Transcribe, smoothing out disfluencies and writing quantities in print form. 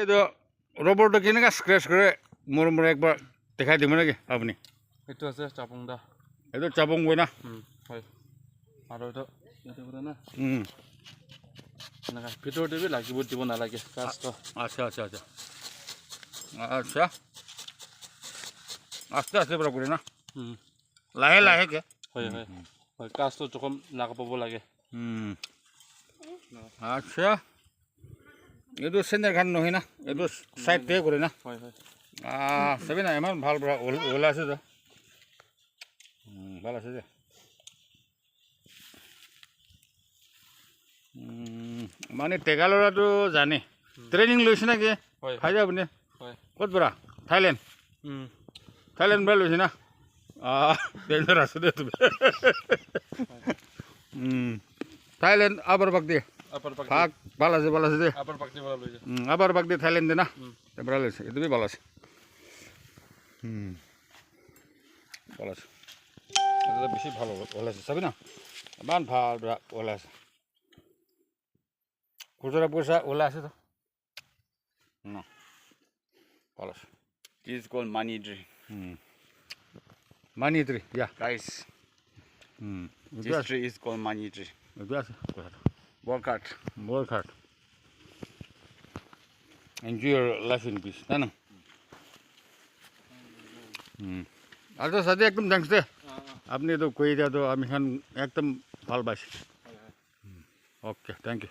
এইটো ৰবৰটো কেনেকৈ স্ক্ৰেচ কৰে মোৰ একবাৰ দেখাই দিব নেকি আপুনি? এইটো আছে চাপং দা, এইটো চাপং গৈ না? হয়। আৰু এইটো এনেকৈ ভিতৰত দিবি, লাগিব দিব নালাগে। আচ্ছা আচ্ছা আচ্ছা আচ্ছা আস্তে আস্তে পৰা কৰি না, লাহে লাহেকে। হয় হয় হয়, কাজটো জখম নাকাপাব লাগে। আচ্ছা, এইটো চেণ্ডাৰ ঘাট নহয় না, এইটো চাইডটোৱে কৰে না? হয় হয়। চাবি না, ইমান ভাল পৰা ওলাই আছে যে, ভাল আছে যে। মানে টেকা ল'ৰাটো জানে, ট্ৰেইনিং লৈছে নেকি? হয় খাই যায় আপুনি? হয়। ক'ত পৰা? থাইলেণ্ড? থাইলেণ্ড পৰা লৈছে না? ডেঞ্জাৰ আছে দে তুমি। থাইলেণ্ড আবাৰ বাগ দিয়ে ভাগ ভাল আছে দে, আবাৰ বাগ দিয়ে থাইলেণ্ড দে না, পৰা লৈছে। এইটোৱে ভাল আছে, ভাল আছে, বেছি ভাল ওলাইছে। চাবি না, ইমান ভাল ওলাই আছে, খুচুৰা পইচা ওলাই আছে তো, ভাল আছে। This is called money tree. Money tree, yeah. Guys, এইটো this আছে, tree is called money tree. এইটো আছে কথাটো। Work hard. Work hard. Enjoy your life in peace. না না? আচ্ছা সাথে একদম থ্যাংকস দে, আপনি তো কই দিয়া তো আমি একদম ভাল পাইছি। Okay, thank U.